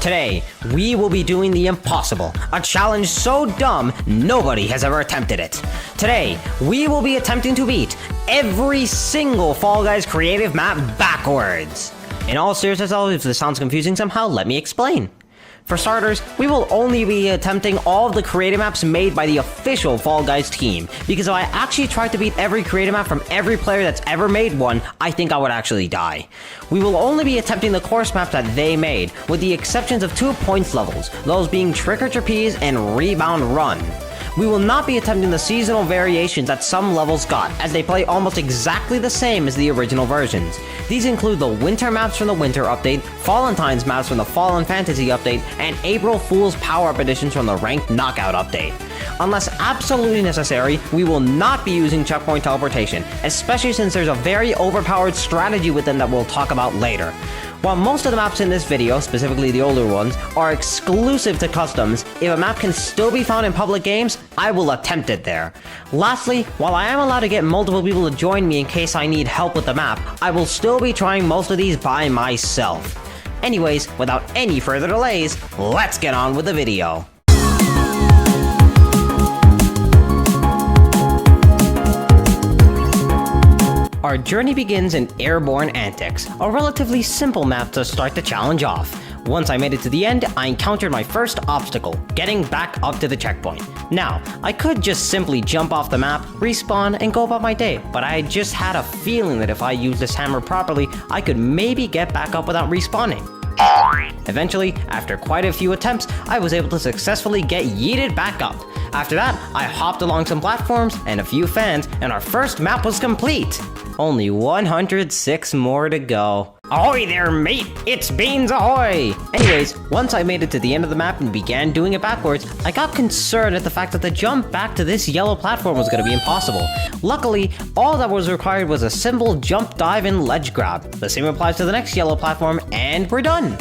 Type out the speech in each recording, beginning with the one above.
Today, we will be doing the impossible, a challenge so dumb nobody has ever attempted it. Today, we will be attempting to beat every single Fall Guys creative map backwards. In all seriousness, if this sounds confusing somehow, let me explain. For starters, we will only be attempting all of the creative maps made by the official Fall Guys team, because if I actually tried to beat every creative map from every player that's ever made one, I think I would actually die. We will only be attempting the course maps that they made, with the exceptions of 2 points levels, those being Trick or Trapeze and Rebound Run. We will not be attempting the seasonal variations that some levels got, as they play almost exactly the same as the original versions. These include the winter maps from the winter update, Valentine's maps from the Fall and Fantasy update, and April Fool's power-up editions from the Ranked Knockout update. Unless absolutely necessary, we will not be using checkpoint teleportation, especially since there's a very overpowered strategy with them that we'll talk about later. While most of the maps in this video, specifically the older ones, are exclusive to customs, if a map can still be found in public games, I will attempt it there. Lastly, while I am allowed to get multiple people to join me in case I need help with the map, I will still be trying most of these by myself. Anyways, without any further delays, let's get on with the video. Our journey begins in Airborne Antics, a relatively simple map to start the challenge off. Once I made it to the end, I encountered my first obstacle, getting back up to the checkpoint. Now, I could just simply jump off the map, respawn, and go about my day, but I just had a feeling that if I used this hammer properly, I could maybe get back up without respawning. Eventually, after quite a few attempts, I was able to successfully get yeeted back up. After that, I hopped along some platforms and a few fans, and our first map was complete! Only 106 more to go. Ahoy there, mate! It's Beans ahoy! Anyways, once I made it to the end of the map and began doing it backwards, I got concerned at the fact that the jump back to this yellow platform was going to be impossible. Luckily, all that was required was a simple jump, dive, and ledge grab. The same applies to the next yellow platform, and we're done!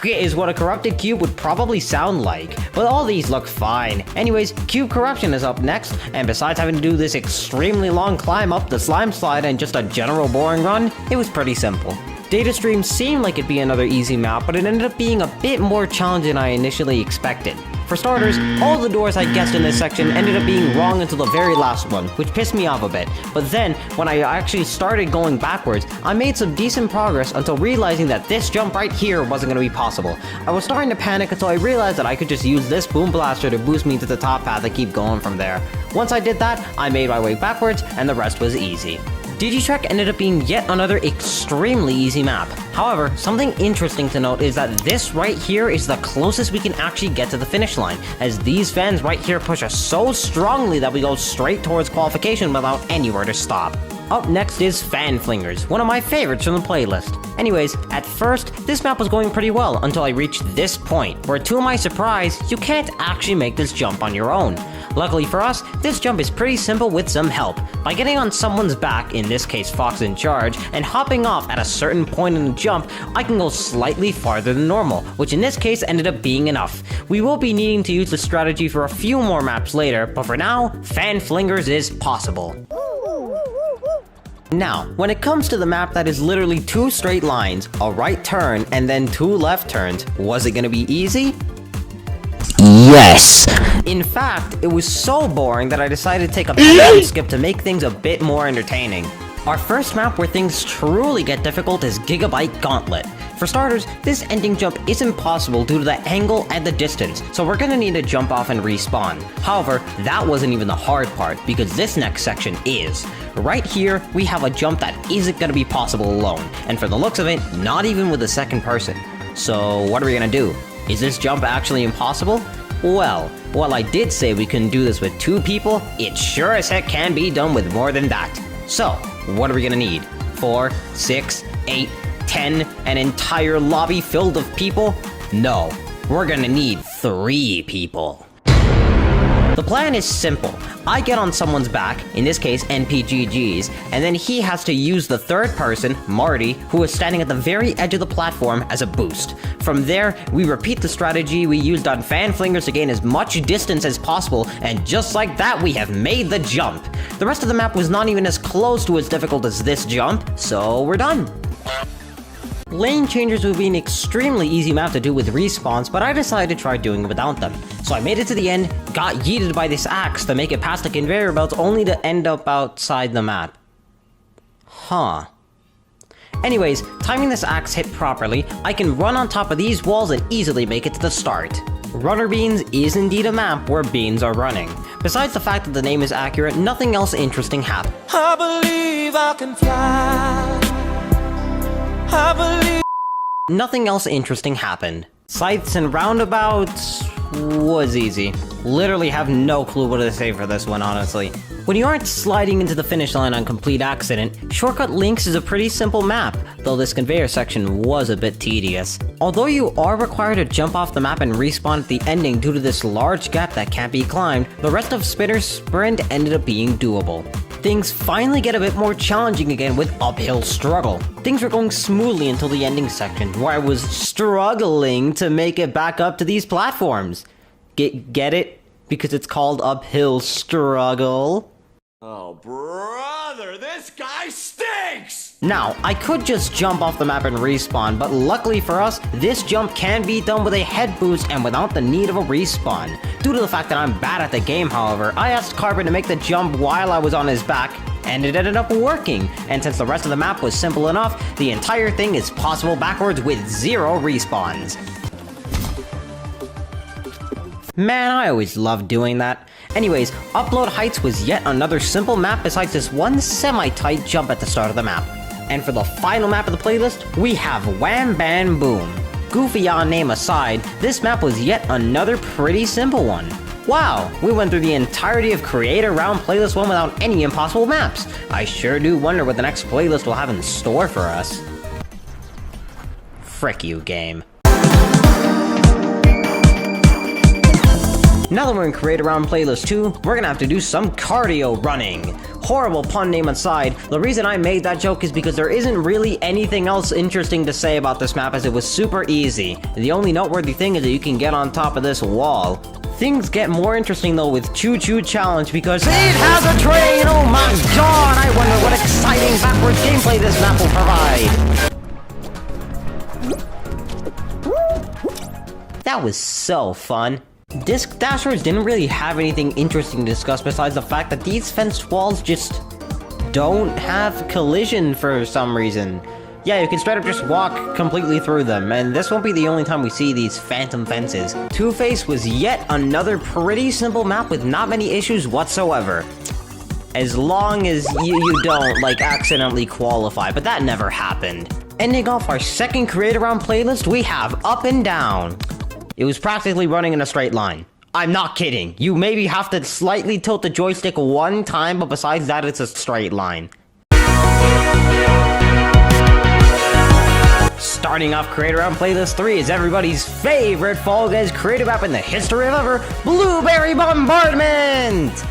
Is what a corrupted cube would probably sound like, but all these look fine. Anyways, cube corruption is up next, and besides having to do this extremely long climb up the slime slide and just a general boring run, it was pretty simple. Data Stream seemed like it'd be another easy map, but it ended up being a bit more challenging than I initially expected. For starters, all the doors I guessed in this section ended up being wrong until the very last one, which pissed me off a bit. But then, when I actually started going backwards, I made some decent progress until realizing that this jump right here wasn't going to be possible. I was starting to panic until I realized that I could just use this boom blaster to boost me to the top path and keep going from there. Once I did that, I made my way backwards, and the rest was easy. Digitrek ended up being yet another extremely easy map. However, something interesting to note is that this right here is the closest we can actually get to the finish line, as these fans right here push us so strongly that we go straight towards qualification without anywhere to stop. Up next is Fan Flingers, one of my favorites from the playlist. Anyways, at first, this map was going pretty well until I reached this point, where to my surprise, you can't actually make this jump on your own. Luckily for us, this jump is pretty simple with some help. By getting on someone's back, in this case Fox in charge, and hopping off at a certain point in the jump, I can go slightly farther than normal, which in this case ended up being enough. We will be needing to use the strategy for a few more maps later, but for now, Fan Flingers is possible. Now, when it comes to the map that is literally 2 straight lines, a right turn, and then 2 left turns, was it gonna be easy? Yes! In fact, it was so boring that I decided to take a time skip to make things a bit more entertaining. Our first map where things truly get difficult is Gigabyte Gauntlet. For starters, this ending jump isn't possible due to the angle and the distance, so we're gonna need to jump off and respawn. However, that wasn't even the hard part, because this next section is. Right here, we have a jump that isn't gonna be possible alone, and for the looks of it, not even with a second person. So what are we gonna do? Is this jump actually impossible? Well, while I did say we couldn't do this with 2 people, it sure as heck can be done with more than that. So, what are we gonna need? 4, 6, 8, 10, an entire lobby filled of people? No, we're gonna need 3 people. The plan is simple. I get on someone's back, in this case NPGG's, and then he has to use the third person, Marty, who is standing at the very edge of the platform as a boost. From there, we repeat the strategy we used on Fan Flingers to gain as much distance as possible, and just like that, we have made the jump. The rest of the map was not even as close to as difficult as this jump, so we're done. lane changers would be an extremely easy map to do with respawns, but I decided to try doing it without them. So I made it to the end, got yeeted by this axe to make it past the conveyor belts only to end up outside the map. Huh. Anyways, timing this axe hit properly, I can run on top of these walls and easily make it to the start. Runner Beans is indeed a map where beans are running. Besides the fact that the name is accurate, nothing else interesting happened. I believe I can fly. I believe. Nothing else interesting happened. Scythes and roundabouts was easy. Literally have no clue what to say for this one, honestly. When you aren't sliding into the finish line on complete accident, Shortcut Links is a pretty simple map, though this conveyor section was a bit tedious. Although you are required to jump off the map and respawn at the ending due to this large gap that can't be climbed, the rest of Spinner's Sprint ended up being doable. Things finally get a bit more challenging again with Uphill Struggle. Things were going smoothly until the ending section, where I was struggling to make it back up to these platforms. Get it? Because it's called Uphill Struggle. Oh, brother, this guy stinks! Now, I could just jump off the map and respawn, but luckily for us, this jump can be done with a head boost and without the need of a respawn. Due to the fact that I'm bad at the game, however, I asked Carbon to make the jump while I was on his back, and it ended up working. And since the rest of the map was simple enough, the entire thing is possible backwards with 0 respawns. Man, I always loved doing that. Anyways, Upload Heights was yet another simple map besides this one semi-tight jump at the start of the map. And for the final map of the playlist, we have Wham Bam Boom. Goofy on name aside, this map was yet another pretty simple one. Wow, we went through the entirety of Creator Round Playlist 1 without any impossible maps. I sure do wonder what the next playlist will have in store for us. Frick you, game. Now that we're in Create Around Playlist 2, we're gonna have to do some cardio running. Horrible pun name aside, the reason I made that joke is because there isn't really anything else interesting to say about this map as it was super easy. The only noteworthy thing is that you can get on top of this wall. Things get more interesting though with Choo Choo Challenge because it has a train! Oh my god! I wonder what exciting backwards gameplay this map will provide. That was so fun. Disc Dashers didn't really have anything interesting to discuss besides the fact that these fenced walls just don't have collision for some reason. Yeah, you can straight up just walk completely through them, and this won't be the only time we see these phantom fences. Two-Face was yet another pretty simple map with not many issues whatsoever. As long as you don't, like, accidentally qualify, but that never happened. Ending off our second Create Around playlist, we have Up and Down. It was practically running in a straight line. I'm not kidding. You maybe have to slightly tilt the joystick one time, but besides that, it's a straight line. Starting off Create Around Playlist 3 is everybody's favorite Fall Guys creative app in the history of ever, Blueberry Bombardment!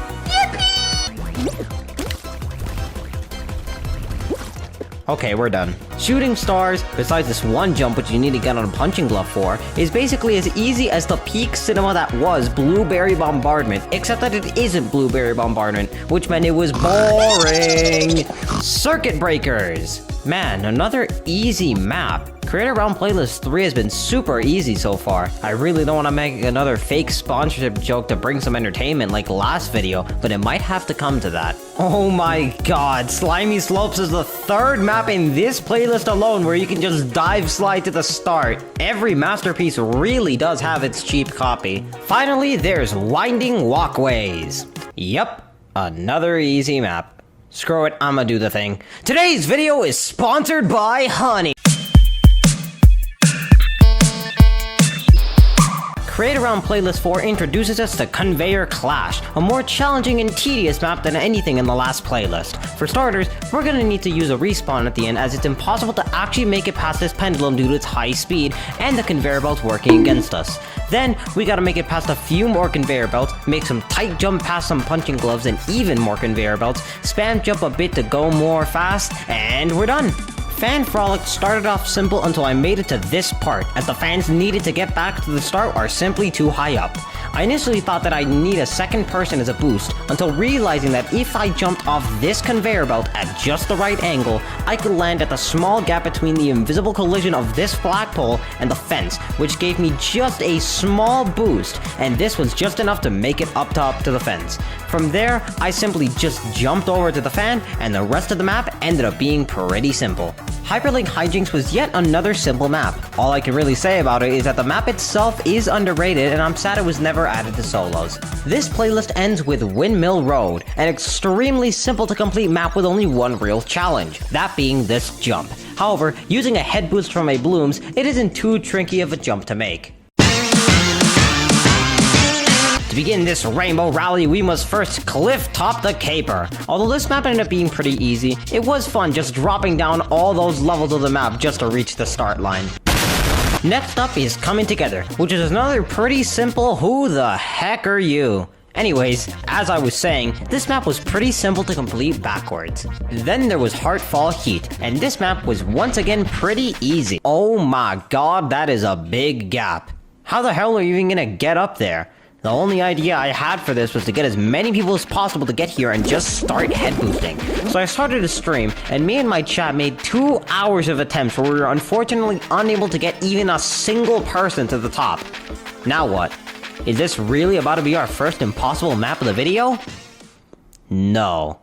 Okay, we're done. Shooting stars, besides this one jump which you need to get on a punching glove for, is basically as easy as the peak cinema that was Blueberry Bombardment, except that it isn't Blueberry Bombardment, which meant it was boring! Circuit Breakers! Man, another easy map. Create Around Playlist 3 has been super easy so far. I really don't want to make another fake sponsorship joke to bring some entertainment like last video, but it might have to come to that. Oh my god, Slimy Slopes is the third map in this playlist alone where you can just dive slide to the start. Every masterpiece really does have its cheap copy. Finally, there's Winding Walkways. Yep, another easy map. Screw it, I'ma do the thing. Today's video is sponsored by Honey. Create Around Playlist 4 introduces us to Conveyor Clash, a more challenging and tedious map than anything in the last playlist. For starters, we're gonna need to use a respawn at the end as it's impossible to actually make it past this pendulum due to its high speed and the conveyor belts working against us. Then, we gotta make it past a few more conveyor belts, make some tight jump past some punching gloves and even more conveyor belts, spam jump a bit to go more fast, and we're done! Fan Frolic started off simple until I made it to this part, as the fans needed to get back to the start are simply too high up. I initially thought that I'd need a second person as a boost, until realizing that if I jumped off this conveyor belt at just the right angle, I could land at the small gap between the invisible collision of this flagpole and the fence, which gave me just a small boost, and this was just enough to make it up to the fence. From there, I simply just jumped over to the fan, and the rest of the map ended up being pretty simple. Hyperlink Hijinks was yet another simple map. All I can really say about it is that the map itself is underrated, and I'm sad it was never added to solos. This playlist ends with Windmill Road, an extremely simple to complete map with only one real challenge, that being this jump. However, using a head boost from a Blooms, it isn't too tricky of a jump to make. To begin this rainbow rally, we must first cliff top the caper. Although this map ended up being pretty easy, it was fun just dropping down all those levels of the map just to reach the start line. Next up is Coming Together, which is another pretty simple who the heck are you? Anyways, as I was saying, this map was pretty simple to complete backwards. Then there was Heartfall Heat, and this map was once again pretty easy. Oh my god, that is a big gap. How the hell are you even gonna get up there? The only idea I had for this was to get as many people as possible to get here and just start head boosting. So I started a stream, and me and my chat made 2 hours of attempts where we were unfortunately unable to get even a single person to the top. Now what? Is this really about to be our first impossible map of the video? No.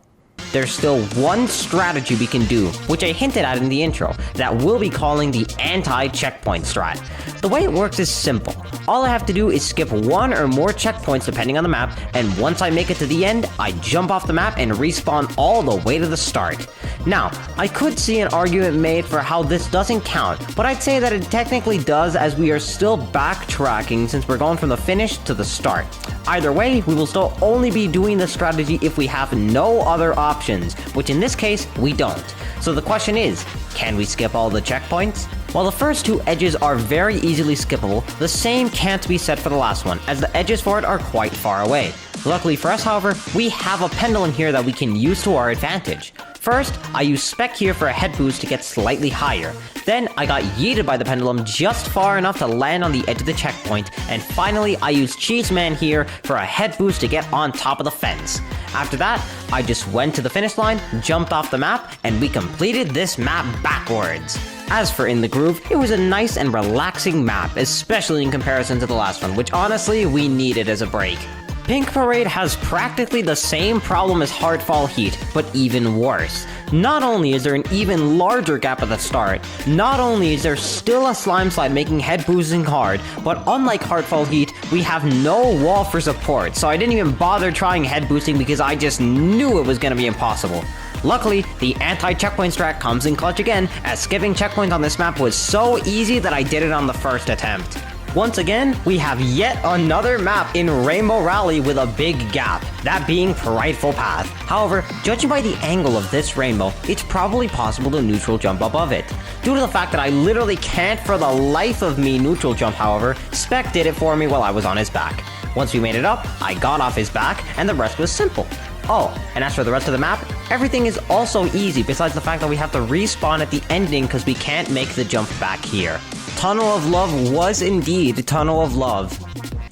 There's still one strategy we can do, which I hinted at in the intro, that we'll be calling the anti-checkpoint strat. The way it works is simple. All I have to do is skip one or more checkpoints depending on the map, and once I make it to the end, I jump off the map and respawn all the way to the start. Now, I could see an argument made for how this doesn't count, but I'd say that it technically does, as we are still backtracking since we're going from the finish to the start. Either way, we will still only be doing this strategy if we have no other options, which in this case, we don't. So the question is, can we skip all the checkpoints? While the first two edges are very easily skippable, the same can't be said for the last one, as the edges for it are quite far away. Luckily for us, however, we have a pendulum here that we can use to our advantage. First, I used Spec here for a head boost to get slightly higher. Then, I got yeeted by the pendulum just far enough to land on the edge of the checkpoint, and finally, I used Cheeseman here for a head boost to get on top of the fence. After that, I just went to the finish line, jumped off the map, and we completed this map backwards. As for In the Groove, it was a nice and relaxing map, especially in comparison to the last one, which honestly, we needed as a break. Pink Parade has practically the same problem as Heartfall Heat, but even worse. Not only is there an even larger gap at the start, not only is there still a slime slide making head boosting hard, but unlike Heartfall Heat, we have no wall for support, so I didn't even bother trying head boosting because I just knew it was gonna be impossible. Luckily, the anti-checkpoint strat comes in clutch again, as skipping checkpoints on this map was so easy that I did it on the first attempt. Once again, we have yet another map in Rainbow Rally with a big gap, that being Prideful Path. However, judging by the angle of this rainbow, it's probably possible to neutral jump above it. Due to the fact that I literally can't for the life of me neutral jump, however, Spec did it for me while I was on his back. Once we made it up, I got off his back, and the rest was simple. Oh, and as for the rest of the map, everything is also easy besides the fact that we have to respawn at the ending because we can't make the jump back here. Tunnel of Love was indeed Tunnel of Love.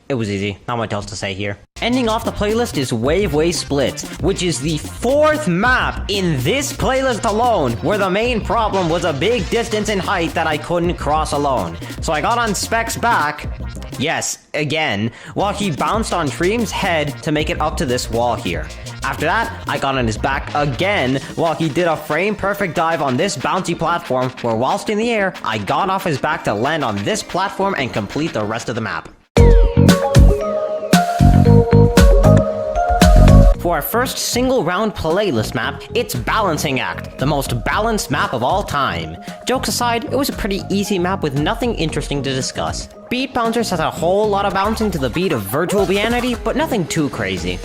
It was easy, not much else to say here. Ending off the playlist is Waveway Split, which is the fourth map in this playlist alone, where the main problem was a big distance in height that I couldn't cross alone. So I got on Spec's back, yes, again, while he bounced on Treem's head to make it up to this wall here. After that, I got on his back again while he did a frame-perfect dive on this bouncy platform, where whilst in the air, I got off his back to land on this platform and complete the rest of the map. For our first single-round playlist map, it's Balancing Act, the most balanced map of all time. Jokes aside, it was a pretty easy map with nothing interesting to discuss. Beat Bouncers has a whole lot of bouncing to the beat of Virtual Bianity, but nothing too crazy.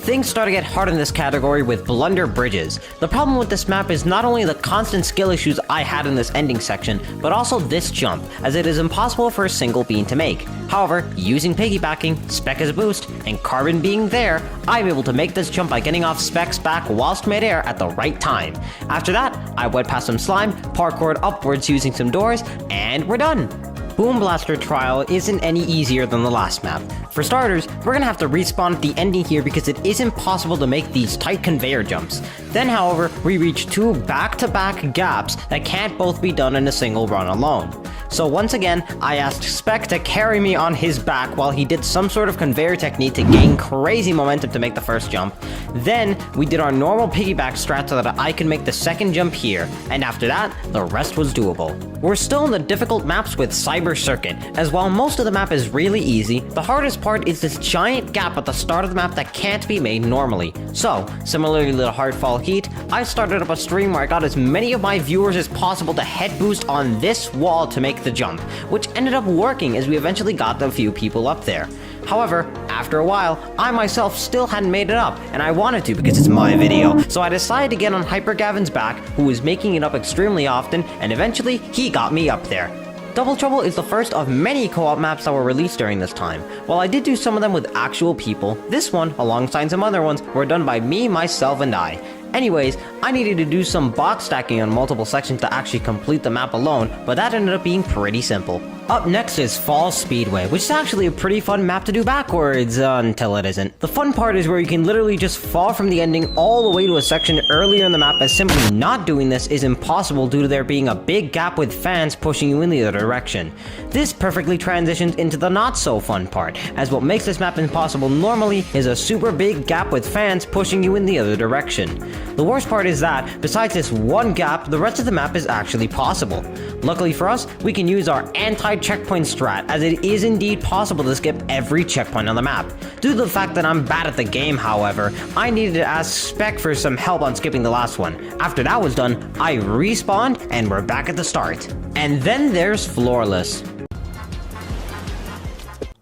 Things start to get hard in this category with Blunder Bridges. The problem with this map is not only the constant skill issues I had in this ending section, but also this jump, as it is impossible for a single bean to make. However, using piggybacking, Spec as a boost, and Carbon being there, I'm able to make this jump by getting off Spec's back whilst midair at the right time. After that, I went past some slime, parkoured upwards using some doors, and we're done! Boom Blaster Trial isn't any easier than the last map. For starters, we're gonna have to respawn at the ending here because it isn't possible to make these tight conveyor jumps. Then, however, we reach 2 back-to-back gaps that can't both be done in a single run alone. So once again, I asked Spec to carry me on his back while he did some sort of conveyor technique to gain crazy momentum to make the first jump. Then, we did our normal piggyback strat so that I could make the second jump here, and after that, the rest was doable. We're still in the difficult maps with Cyber Circuit, as while most of the map is really easy, the hardest part is this giant gap at the start of the map that can't be made normally. So, similarly to Hardfall Heat, I started up a stream where I got as many of my viewers as possible to head boost on this wall to make the jump, which ended up working as we eventually got a few people up there. However, after a while, I myself still hadn't made it up, and I wanted to because it's my video, so I decided to get on Hyper Gavin's back, who was making it up extremely often, and eventually, he got me up there. Double Trouble is the first of many co-op maps that were released during this time. While I did do some of them with actual people, this one, alongside some other ones, were done by me, myself, and I. Anyways, I needed to do some box stacking on multiple sections to actually complete the map alone, but that ended up being pretty simple. Up next is Fall Speedway, which is actually a pretty fun map to do backwards, until it isn't. The fun part is where you can literally just fall from the ending all the way to a section earlier in the map, as simply not doing this is impossible due to there being a big gap with fans pushing you in the other direction. This perfectly transitions into the not so fun part, as what makes this map impossible normally is a super big gap with fans pushing you in the other direction. The worst part is that, besides this one gap, the rest of the map is actually possible. Luckily for us, we can use our anti-checkpoint strat, as it is indeed possible to skip every checkpoint on the map. Due to the fact that I'm bad at the game, however, I needed to ask Spec for some help on skipping the last one. After that was done, I respawned, and we're back at the start. And then there's Floorless.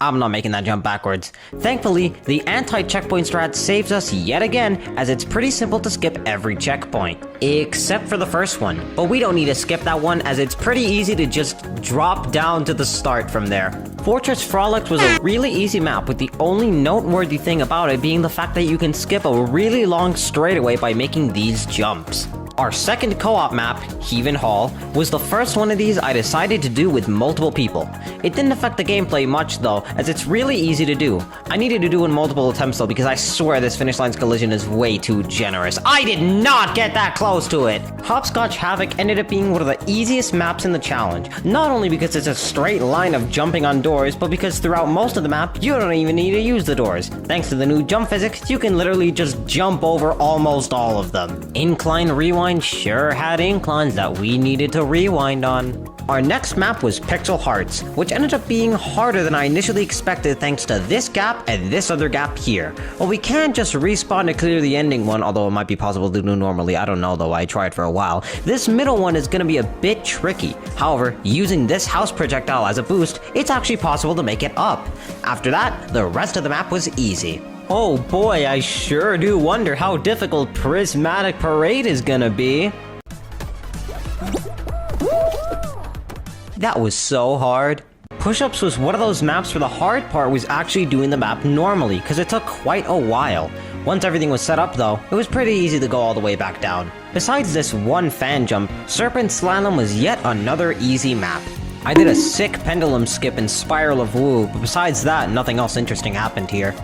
I'm not making that jump backwards. Thankfully, the anti-checkpoint strat saves us yet again, as it's pretty simple to skip every checkpoint. Except for the first one. But we don't need to skip that one, as it's pretty easy to just drop down to the start from there. Fortress Frolics was a really easy map, with the only noteworthy thing about it being the fact that you can skip a really long straightaway by making these jumps. Our second co-op map, Heaven Hall, was the first one of these I decided to do with multiple people. It didn't affect the gameplay much though, as it's really easy to do. I needed to do it in multiple attempts though, because I swear this finish line's collision is way too generous. I did not get that close to it! Hopscotch Havoc ended up being one of the easiest maps in the challenge, not only because it's a straight line of jumping on doors, but because throughout most of the map, you don't even need to use the doors. Thanks to the new jump physics, you can literally just jump over almost all of them. Incline Rewind sure had inclines that we needed to rewind on. Our next map was Pixel Hearts, which ended up being harder than I initially expected thanks to this gap and this other gap here. Well, we can't just respawn to clear the ending one, although it might be possible to do normally, I don't know though, I tried for a while. This middle one is gonna be a bit tricky. However, using this house projectile as a boost, it's actually possible to make it up. After that, the rest of the map was easy. Oh boy, I sure do wonder how difficult Prismatic Parade is gonna be. That was so hard. Push-ups was one of those maps where the hard part was actually doing the map normally, because it took quite a while. Once everything was set up though, it was pretty easy to go all the way back down. Besides this one fan jump, Serpent Slalom was yet another easy map. I did a sick pendulum skip in Spiral of Woo, but besides that, nothing else interesting happened here.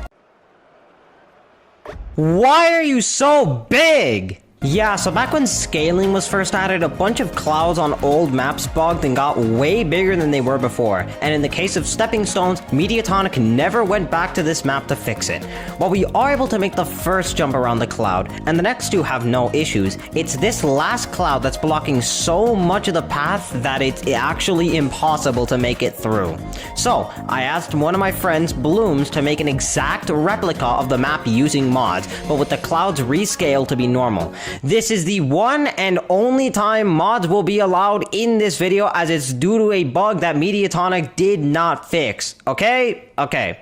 Why are you so big? Yeah, so back when scaling was first added, a bunch of clouds on old maps bugged and got way bigger than they were before, and in the case of Stepping Stones, Mediatonic never went back to this map to fix it. While we are able to make the first jump around the cloud, and the next two have no issues, it's this last cloud that's blocking so much of the path that it's actually impossible to make it through. So, I asked one of my friends, Blooms, to make an exact replica of the map using mods, but with the clouds rescaled to be normal. This is the one and only time mods will be allowed in this video, as it's due to a bug that Mediatonic did not fix. Okay? Okay.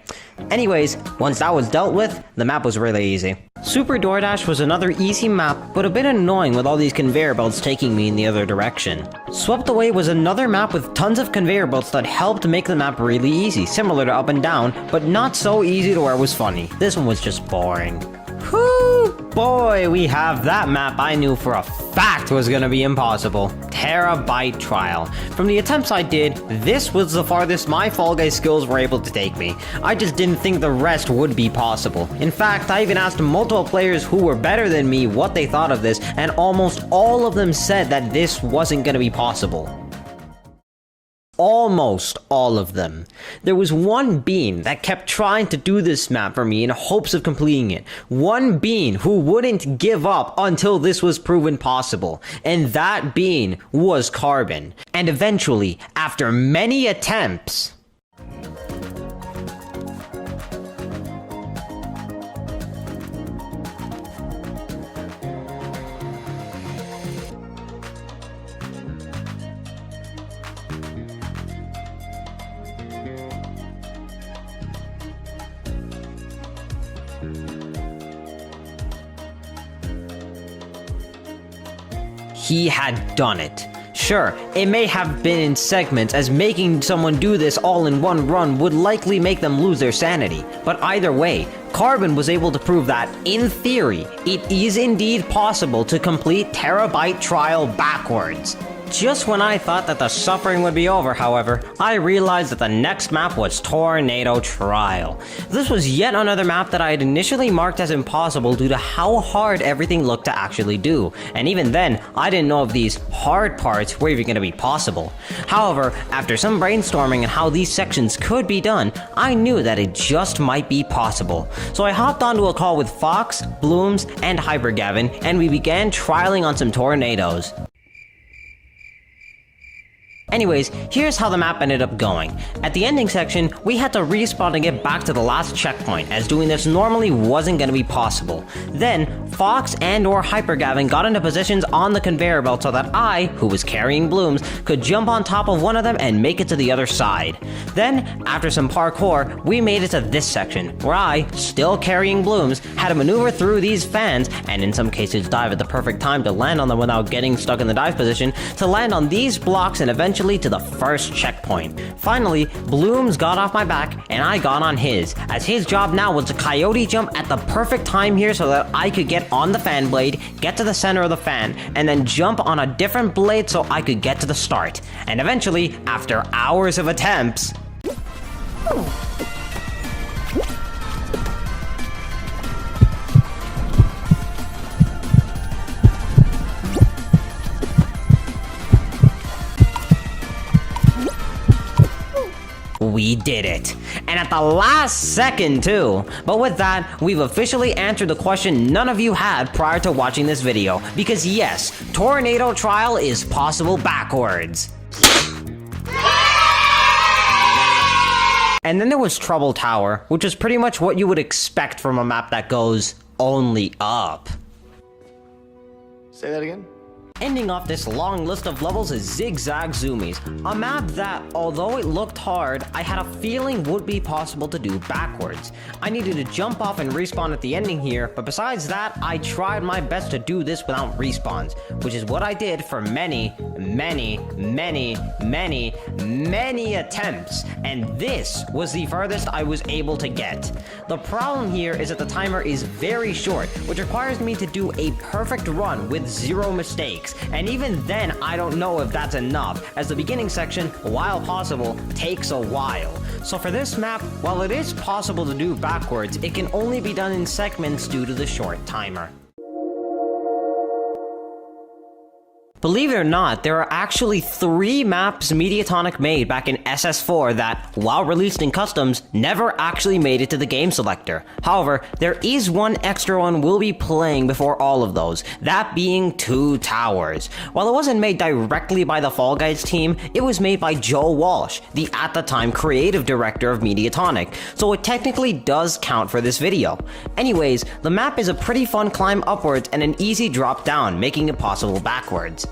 Anyways, once that was dealt with, the map was really easy. Super DoorDash was another easy map, but a bit annoying with all these conveyor belts taking me in the other direction. Swept Away was another map with tons of conveyor belts that helped make the map really easy, similar to Up and Down, but not so easy to where it was funny. This one was just boring. Whoo, boy, we have that map I knew for a fact was gonna be impossible. Terabyte Trial. From the attempts I did, this was the farthest my Fall Guys skills were able to take me. I just didn't think the rest would be possible. In fact, I even asked multiple players who were better than me what they thought of this, and almost all of them said that this wasn't gonna be possible. Almost all of them. There was one being that kept trying to do this map for me in hopes of completing it. One being who wouldn't give up until this was proven possible. And that being was Carbon. And eventually, after many attempts, he had done it. Sure, it may have been in segments, as making someone do this all in one run would likely make them lose their sanity, but either way, Carbon was able to prove that, in theory, it is indeed possible to complete Terabyte Trial backwards. Just when I thought that the suffering would be over, however, I realized that the next map was Tornado Trial. This was yet another map that I had initially marked as impossible due to how hard everything looked to actually do, and even then, I didn't know if these hard parts were even going to be possible. However, after some brainstorming on how these sections could be done, I knew that it just might be possible. So I hopped onto a call with Fox, Blooms, and Hypergavin, and we began trialing on some tornadoes. Anyways, here's how the map ended up going. At the ending section, we had to respawn to get back to the last checkpoint, as doing this normally wasn't going to be possible. Then, Fox and or Hypergavin got into positions on the conveyor belt so that I, who was carrying Blooms, could jump on top of one of them and make it to the other side. Then, after some parkour, we made it to this section, where I, still carrying Blooms, had to maneuver through these fans, and in some cases dive at the perfect time to land on them without getting stuck in the dive position, to land on these blocks and eventually to the first checkpoint. Finally, Blooms got off my back and I got on his, as his job now was to coyote jump at the perfect time here so that I could get on the fan blade, get to the center of the fan, and then jump on a different blade so I could get to the start. And eventually, after hours of attempts, we did it. And at the last second too. But with that, we've officially answered the question none of you had prior to watching this video. Because yes, Tornado Trial is possible backwards. And then there was Trouble Tower, which is pretty much what you would expect from a map that goes only up. Say that again? Ending off this long list of levels is Zigzag Zoomies, a map that, although it looked hard, I had a feeling would be possible to do backwards. I needed to jump off and respawn at the ending here, but besides that, I tried my best to do this without respawns, which is what I did for many attempts, and this was the furthest I was able to get. The problem here is that the timer is very short, which requires me to do a perfect run with 0 mistakes. And even then, I don't know if that's enough, as the beginning section, while possible, takes a while. So for this map, while it is possible to do backwards, it can only be done in segments due to the short timer. Believe it or not, there are actually 3 maps Mediatonic made back in SS4 that, while released in customs, never actually made it to the game selector. However, there is one extra one we'll be playing before all of those, that being 2 Towers. While it wasn't made directly by the Fall Guys team, it was made by Joe Walsh, the at the time creative director of Mediatonic, so it technically does count for this video. Anyways, the map is a pretty fun climb upwards and an easy drop down, making it possible backwards.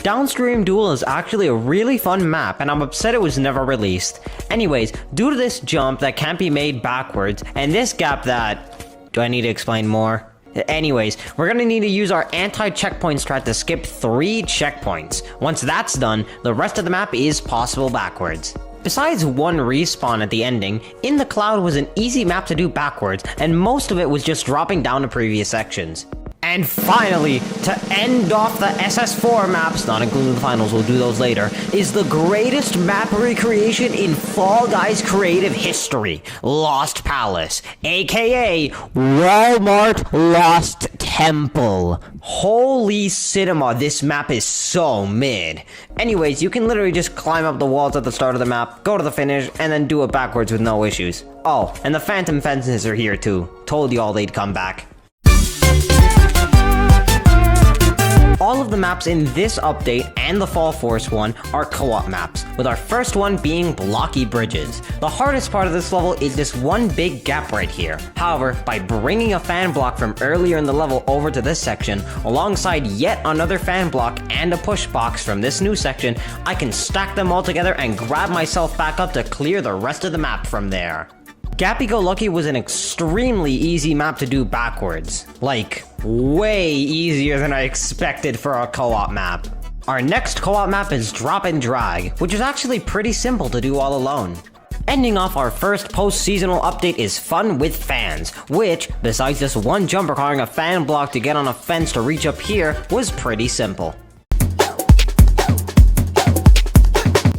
Downstream Duel is actually a really fun map, and I'm upset it was never released. Anyways, due to this jump that can't be made backwards, and this gap that... do I need to explain more? Anyways, we're gonna need to use our anti-checkpoint strat to skip 3 checkpoints. Once that's done, the rest of the map is possible backwards. Besides one respawn at the ending, In the Cloud was an easy map to do backwards, and most of it was just dropping down to previous sections. And finally, to end off the SS4 maps, not including the finals, we'll do those later, is the greatest map recreation in Fall Guys creative history, Lost Palace, aka Walmart Lost Temple. Holy cinema, this map is so mid. Anyways, you can literally just climb up the walls at the start of the map, go to the finish, and then do it backwards with no issues. Oh, and the phantom fences are here too. Told y'all they'd come back. All of the maps in this update and the Fall Force one are co-op maps, with our first one being blocky bridges. The hardest part of this level is this one big gap right here. However, by bringing a fan block from earlier in the level over to this section, alongside yet another fan block and a push box from this new section, I can stack them all together and grab myself back up to clear the rest of the map from there. Gappy-Go-Lucky was an extremely easy map to do backwards. Like, way easier than I expected for a co-op map. Our next co-op map is Drop and Drag, which is actually pretty simple to do all alone. Ending off our first post-seasonal update is Fun with Fans, which, besides this one jump requiring a fan block to get on a fence to reach up here, was pretty simple.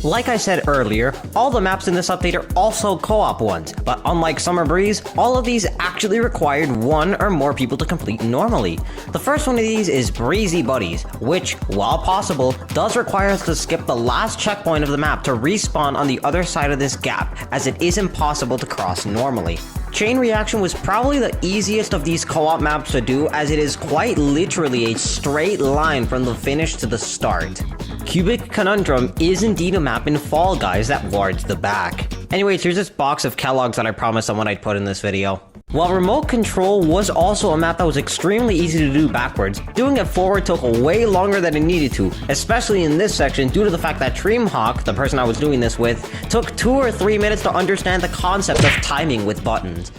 Like I said earlier, all the maps in this update are also co-op ones, but unlike Summer Breeze, all of these actually required one or more people to complete normally. The first one of these is Breezy Buddies, which, while possible, does require us to skip the last checkpoint of the map to respawn on the other side of this gap, as it is impossible to cross normally. Chain Reaction was probably the easiest of these co-op maps to do, as it is quite literally a straight line from the finish to the start. Cubic Conundrum is indeed a map in Fall Guys that wards the back. Anyways, here's this box of Kellogg's that I promised someone I'd put in this video. While Remote Control was also a map that was extremely easy to do backwards, doing it forward took way longer than it needed to, especially in this section due to the fact that Dreamhawk, the person I was doing this with, took 2 or 3 minutes to understand the concept of timing with buttons.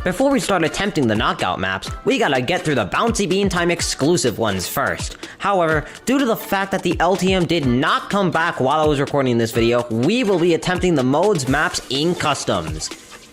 Before we start attempting the knockout maps, we gotta get through the Bouncy Bean Time exclusive ones first. However, due to the fact that the LTM did not come back while I was recording this video, we will be attempting the modes maps in customs.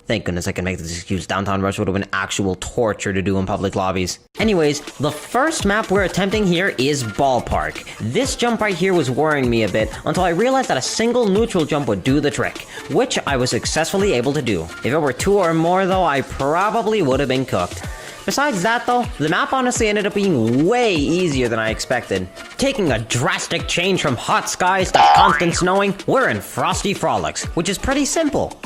Thank goodness I can make this excuse. Downtown Rush would have been actual torture to do in public lobbies. Anyways, the first map we're attempting here is Ballpark. This jump right here was worrying me a bit until I realized that a single neutral jump would do the trick, which I was successfully able to do. If it were 2 or more though, I probably would have been cooked. Besides that though, the map honestly ended up being way easier than I expected. Taking a drastic change from hot skies to constant snowing, we're in Frosty Frolics, which is pretty simple.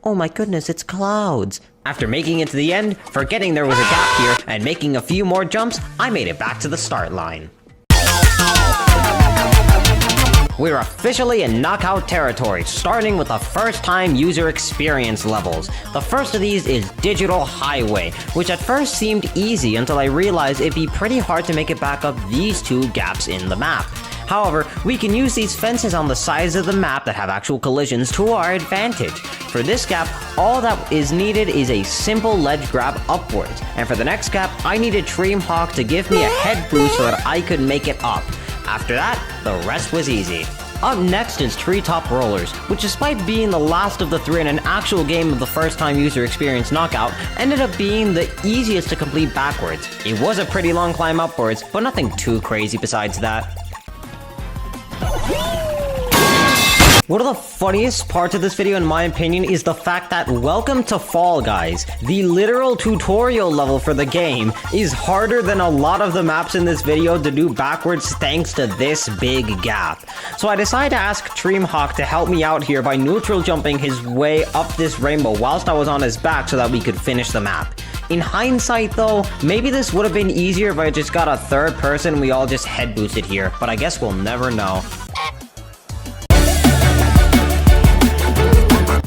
Oh my goodness, it's clouds. After making it to the end, forgetting there was a gap here, and making a few more jumps, I made it back to the start line. We're officially in knockout territory, starting with the first-time user experience levels. The first of these is Digital Highway, which at first seemed easy until I realized it'd be pretty hard to make it back up these 2 gaps in the map. However, we can use these fences on the sides of the map that have actual collisions to our advantage. For this gap, all that is needed is a simple ledge grab upwards, and for the next gap, I needed Dreamhawk to give me a head boost so that I could make it up. After that, the rest was easy. Up next is Treetop Rollers, which despite being the last of the 3 in an actual game of the first-time user experience knockout, ended up being the easiest to complete backwards. It was a pretty long climb upwards, but nothing too crazy besides that. One of the funniest parts of this video, in my opinion, is the fact that Welcome to Fall Guys, the literal tutorial level for the game, is harder than a lot of the maps in this video to do backwards thanks to this big gap. So I decided to ask Dreamhawk to help me out here by neutral jumping his way up this rainbow whilst I was on his back so that we could finish the map. In hindsight though, maybe this would have been easier if I just got a third person and we all just head boosted here, but I guess we'll never know.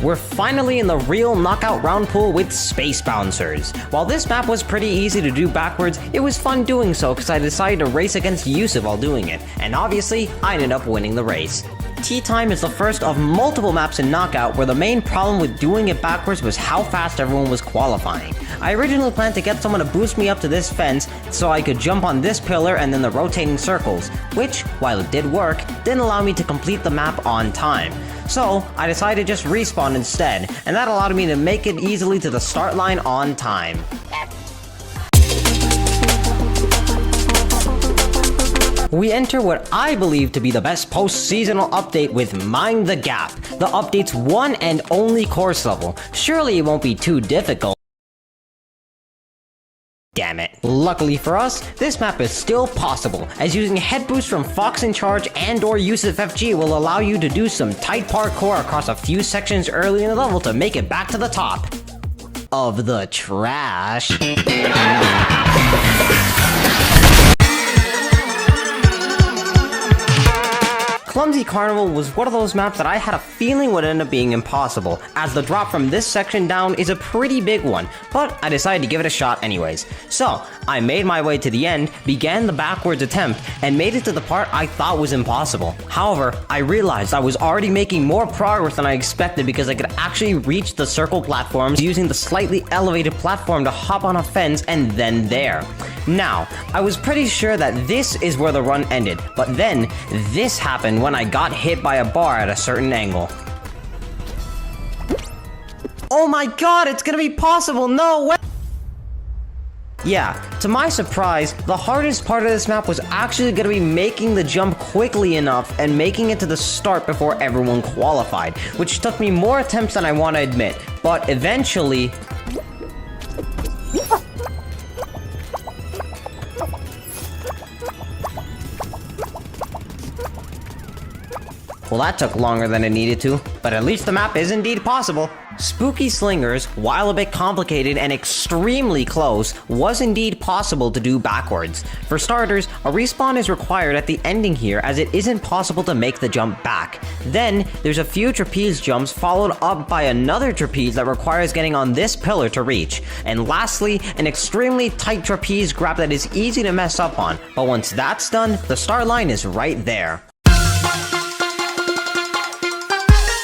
We're finally in the real knockout round pool with Space Bouncers. While this map was pretty easy to do backwards, it was fun doing so because I decided to race against Yusuf while doing it, and obviously, I ended up winning the race. Tea Time is the first of multiple maps in Knockout where the main problem with doing it backwards was how fast everyone was qualifying. I originally planned to get someone to boost me up to this fence so I could jump on this pillar and then the rotating circles, which, while it did work, didn't allow me to complete the map on time. So, I decided to just respawn instead, and that allowed me to make it easily to the start line on time. We enter what I believe to be the best post-seasonal update with Mind the Gap, the update's one and only course level. Surely it won't be too difficult. Damn it. Luckily for us, this map is still possible, as using head boost from Fox in Charge and or use of FG will allow you to do some tight parkour across a few sections early in the level to make it back to the top of the trash. Clumsy Carnival was one of those maps that I had a feeling would end up being impossible, as the drop from this section down is a pretty big one, but I decided to give it a shot anyways. So, I made my way to the end, began the backwards attempt, and made it to the part I thought was impossible. However, I realized I was already making more progress than I expected because I could actually reach the circle platforms using the slightly elevated platform to hop on a fence and then there. Now, I was pretty sure that this is where the run ended, but then this happened when I got hit by a bar at a certain angle. Oh my god, it's gonna be possible, no way! Yeah, to my surprise, the hardest part of this map was actually gonna be making the jump quickly enough and making it to the start before everyone qualified, which took me more attempts than I want to admit, but eventually... Well, that took longer than it needed to, but at least the map is indeed possible. Spooky Slingers, while a bit complicated and extremely close, was indeed possible to do backwards. For starters, a respawn is required at the ending here as it isn't possible to make the jump back. Then, there's a few trapeze jumps followed up by another trapeze that requires getting on this pillar to reach. And lastly, an extremely tight trapeze grab that is easy to mess up on, but once that's done, the start line is right there.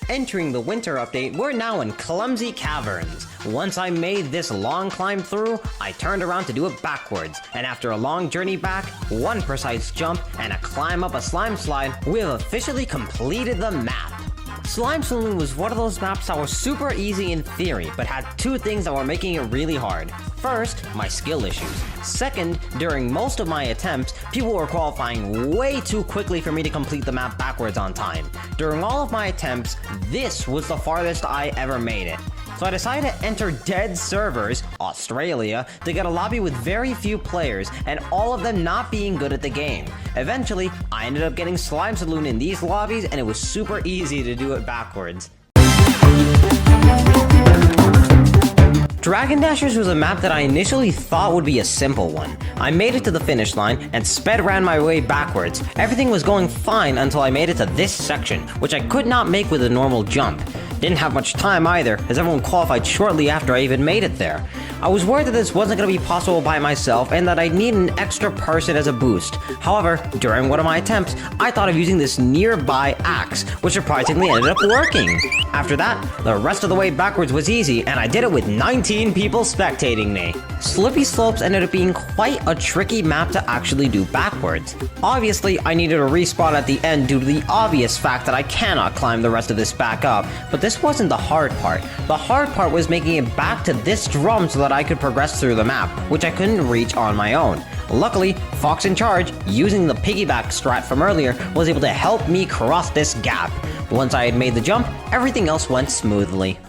Entering the winter update, we're now in Clumsy Caverns. Once I made this long climb through, I turned around to do it backwards, and after a long journey back, one precise jump, and a climb up a slime slide, we have officially completed the map. Slime Saloon was one of those maps that were super easy in theory, but had two things that were making it really hard. First, my skill issues. Second, during most of my attempts, people were qualifying way too quickly for me to complete the map backwards on time. During all of my attempts, this was the farthest I ever made it. So I decided to enter dead servers, Australia, to get a lobby with very few players, and all of them not being good at the game. Eventually, I ended up getting Slime Saloon in these lobbies, and it was super easy to do it backwards. Dragon Dashers was a map that I initially thought would be a simple one. I made it to the finish line and sped around my way backwards. Everything was going fine until I made it to this section, which I could not make with a normal jump. Didn't have much time either, as everyone qualified shortly after I even made it there. I was worried that this wasn't going to be possible by myself and that I'd need an extra person as a boost. However, during one of my attempts, I thought of using this nearby axe, which surprisingly ended up working. After that, the rest of the way backwards was easy, and I did it with 19 people spectating me. Slippy Slopes ended up being quite a tricky map to actually do backwards. Obviously, I needed a respawn at the end due to the obvious fact that I cannot climb the rest of this back up, but this wasn't the hard part. The hard part was making it back to this drum so that I could progress through the map, which I couldn't reach on my own. Luckily, Fox in Charge, using the piggyback strat from earlier, was able to help me cross this gap. Once I had made the jump, everything else went smoothly.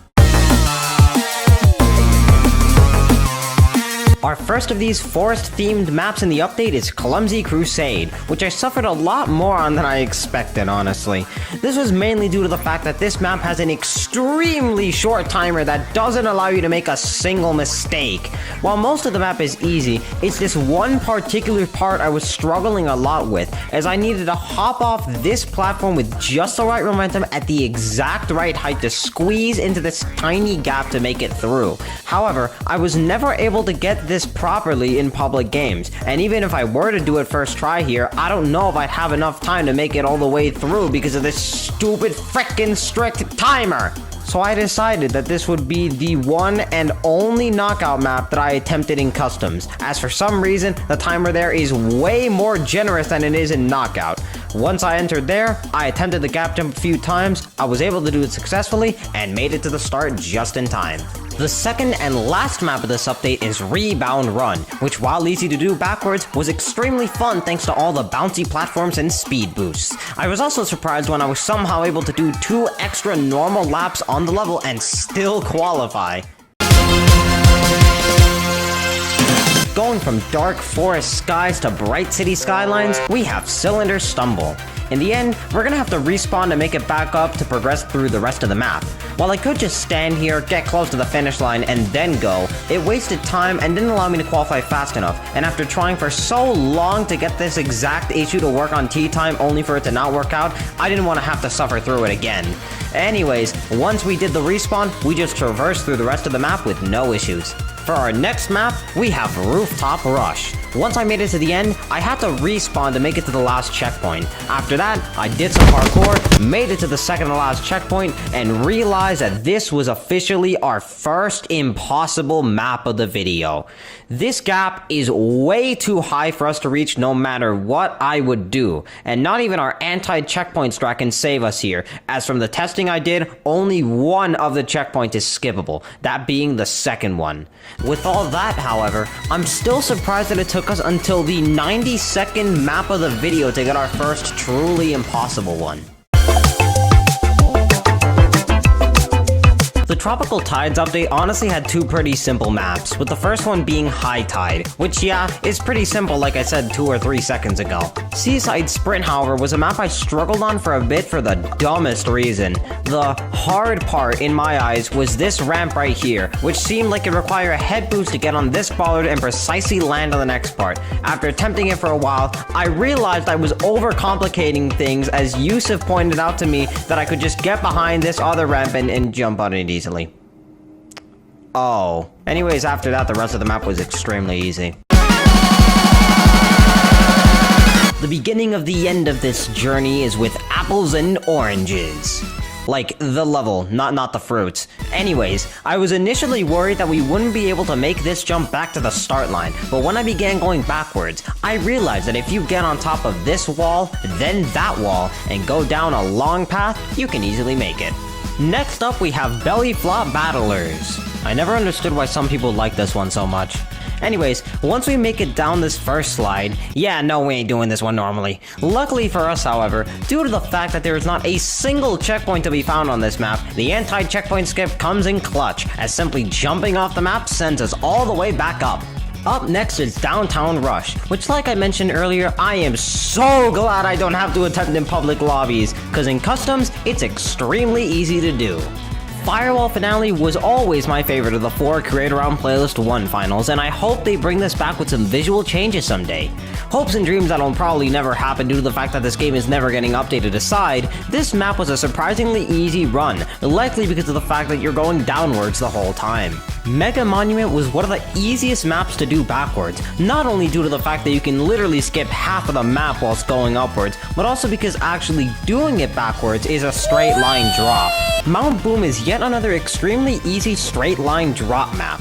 Our first of these forest-themed maps in the update is Clumsy Crusade, which I suffered a lot more on than I expected, honestly. This was mainly due to the fact that this map has an extremely short timer that doesn't allow you to make a single mistake. While most of the map is easy, it's this one particular part I was struggling a lot with, as I needed to hop off this platform with just the right momentum at the exact right height to squeeze into this tiny gap to make it through. However, I was never able to get this properly in public games, and even if I were to do it first try here, I don't know if I'd have enough time to make it all the way through because of this stupid frickin' strict timer. So I decided that this would be the one and only knockout map that I attempted in customs, as for some reason, the timer there is way more generous than it is in knockout. Once I entered there, I attempted the gap jump a few times, I was able to do it successfully, and made it to the start just in time. The second and last map of this update is Rebound Run, which while easy to do backwards, was extremely fun thanks to all the bouncy platforms and speed boosts. I was also surprised when I was somehow able to do 2 extra normal laps on the level and still qualify. Going from dark forest skies to bright city skylines, we have Cylinder Stumble. In the end, we're gonna have to respawn to make it back up to progress through the rest of the map. While I could just stand here, get close to the finish line, and then go, it wasted time and didn't allow me to qualify fast enough, and after trying for so long to get this exact issue to work on tea time only for it to not work out, I didn't want to have to suffer through it again. Anyways, once we did the respawn, we just traversed through the rest of the map with no issues. For our next map, we have Rooftop Rush. Once I made it to the end, I had to respawn to make it to the last checkpoint. After that, I did some parkour, made it to the second to last checkpoint, and realized that this was officially our first impossible map of the video. This gap is way too high for us to reach no matter what I would do, and not even our anti-checkpoint strat can save us here, as from the testing I did, only one of the checkpoints is skippable, that being the second one. With all that, however, I'm still surprised that it took us until the 90-second map of the video to get our first truly impossible one. The Tropical Tides update honestly had 2 pretty simple maps, with the first one being High Tide, which yeah, is pretty simple like I said 2 or 3 seconds ago. Seaside Sprint, however, was a map I struggled on for a bit for the dumbest reason. The hard part in my eyes was this ramp right here, which seemed like it required a head boost to get on this bollard and precisely land on the next part. After attempting it for a while, I realized I was overcomplicating things, as Yusuf pointed out to me that I could just get behind this other ramp and jump on it easily. Oh. Anyways, after that, the rest of the map was extremely easy. The beginning of the end of this journey is with apples and oranges. Like, the level, not the fruits. Anyways, I was initially worried that we wouldn't be able to make this jump back to the start line, but when I began going backwards, I realized that if you get on top of this wall, then that wall, and go down a long path, you can easily make it. Next up, we have Belly Flop Battlers. I never understood why some people like this one so much. Anyways, once we make it down this first slide, yeah, no, we ain't doing this one normally. Luckily for us, however, due to the fact that there is not a single checkpoint to be found on this map, the anti-checkpoint skip comes in clutch, as simply jumping off the map sends us all the way back up. Up next is Downtown Rush, which like I mentioned earlier, I am so glad I don't have to attempt in public lobbies, cause in customs, it's extremely easy to do. Firewall Finale was always my favorite of the 4 Create Around Playlist 1 finals, and I hope they bring this back with some visual changes someday. Hopes and dreams that'll probably never happen due to the fact that this game is never getting updated aside, this map was a surprisingly easy run, likely because of the fact that you're going downwards the whole time. Mega Monument was one of the easiest maps to do backwards, not only due to the fact that you can literally skip half of the map whilst going upwards, but also because actually doing it backwards is a straight line drop. Mount Boom is yet another extremely easy straight line drop map.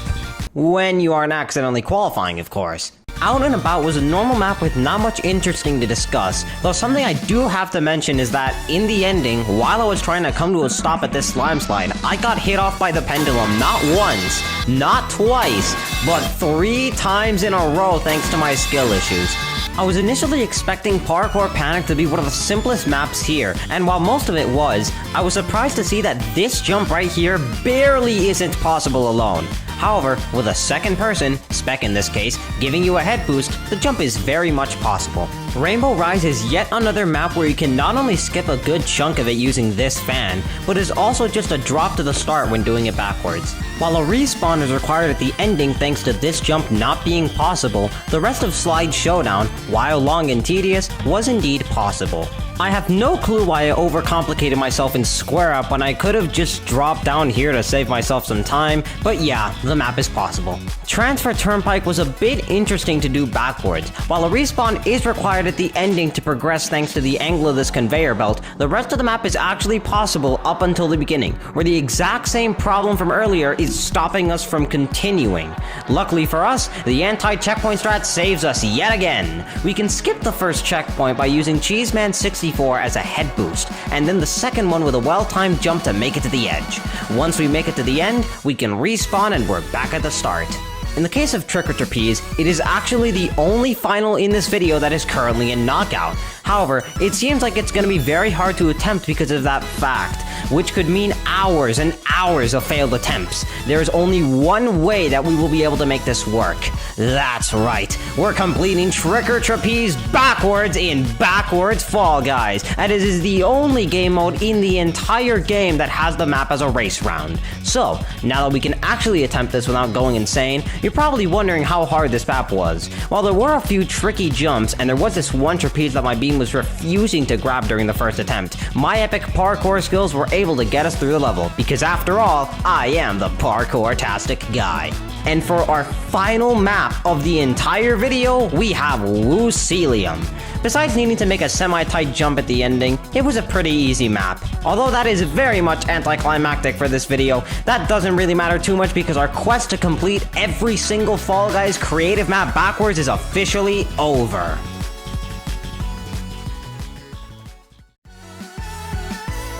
When you aren't accidentally qualifying, of course. Out and About was a normal map with not much interesting to discuss, though something I do have to mention is that, in the ending, while I was trying to come to a stop at this slime slide, I got hit off by the pendulum not once, not twice, but 3 times in a row thanks to my skill issues. I was initially expecting Parkour Panic to be one of the simplest maps here, and while most of it was, I was surprised to see that this jump right here barely isn't possible alone. However, with a second person, Spec in this case, giving you a head boost, the jump is very much possible. Rainbow Rise is yet another map where you can not only skip a good chunk of it using this fan, but is also just a drop to the start when doing it backwards. While a respawn is required at the ending thanks to this jump not being possible, the rest of Slide Showdown, while long and tedious, was indeed possible. I have no clue why I overcomplicated myself in Square Up when I could have just dropped down here to save myself some time, but yeah, the map is possible. Transfer Turnpike was a bit interesting to do backwards. While a respawn is required at the ending to progress thanks to the angle of this conveyor belt, the rest of the map is actually possible up until the beginning, where the exact same problem from earlier is stopping us from continuing. Luckily for us, the anti-checkpoint strat saves us yet again. We can skip the first checkpoint by using Cheeseman 64 as a head boost, and then the second one with a well-timed jump to make it to the edge. Once we make it to the end, we can respawn and we're back at the start. In the case of Trick or Trapeze, it is actually the only final in this video that is currently in Knockout. However, it seems like it's going to be very hard to attempt because of that fact, which could mean hours and hours of failed attempts. There is only one way that we will be able to make this work. That's right, we're completing Trick or Trapeze backwards in Backwards Fall Guys, and it is the only game mode in the entire game that has the map as a race round. So, now that we can actually attempt this without going insane, you're probably wondering how hard this map was. While there were a few tricky jumps, and there was this one trapeze that my beam was refusing to grab during the first attempt, my epic parkour skills were able to get us through the level, because after all, I am the parkour-tastic guy. And for our final map of the entire video, we have Woocelium. Besides needing to make a semi-tight jump at the ending, it was a pretty easy map. Although that is very much anticlimactic for this video, that doesn't really matter too much because our quest to complete every single Fall Guys creative map backwards is officially over.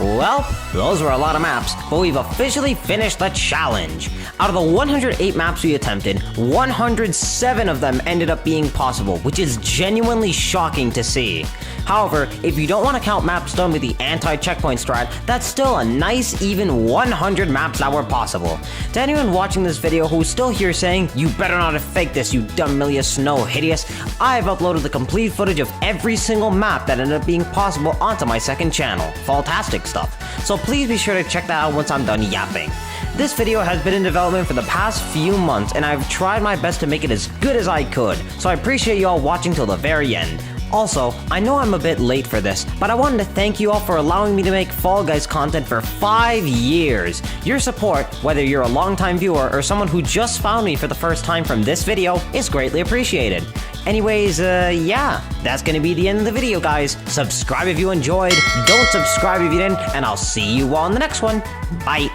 Well, those were a lot of maps, but we've officially finished the challenge. Out of the 108 maps we attempted, 107 of them ended up being possible, which is genuinely shocking to see. However, if you don't want to count maps done with the anti-checkpoint strat, that's still a nice even 100 maps that were possible. To anyone watching this video who's still here saying, "You better not have faked this, you dumb Milia Snow hideous," I've uploaded the complete footage of every single map that ended up being possible onto my second channel, Falltastic stuff. So please be sure to check that out once I'm done yapping. This video has been in development for the past few months, and I've tried my best to make it as good as I could, so I appreciate you all watching till the very end. Also, I know I'm a bit late for this, but I wanted to thank you all for allowing me to make Fall Guys content for 5 years. Your support, whether you're a longtime viewer or someone who just found me for the first time from this video, is greatly appreciated. Anyways, yeah, that's gonna be the end of the video, guys. Subscribe if you enjoyed, don't subscribe if you didn't, and I'll see you all in the next one. Bye.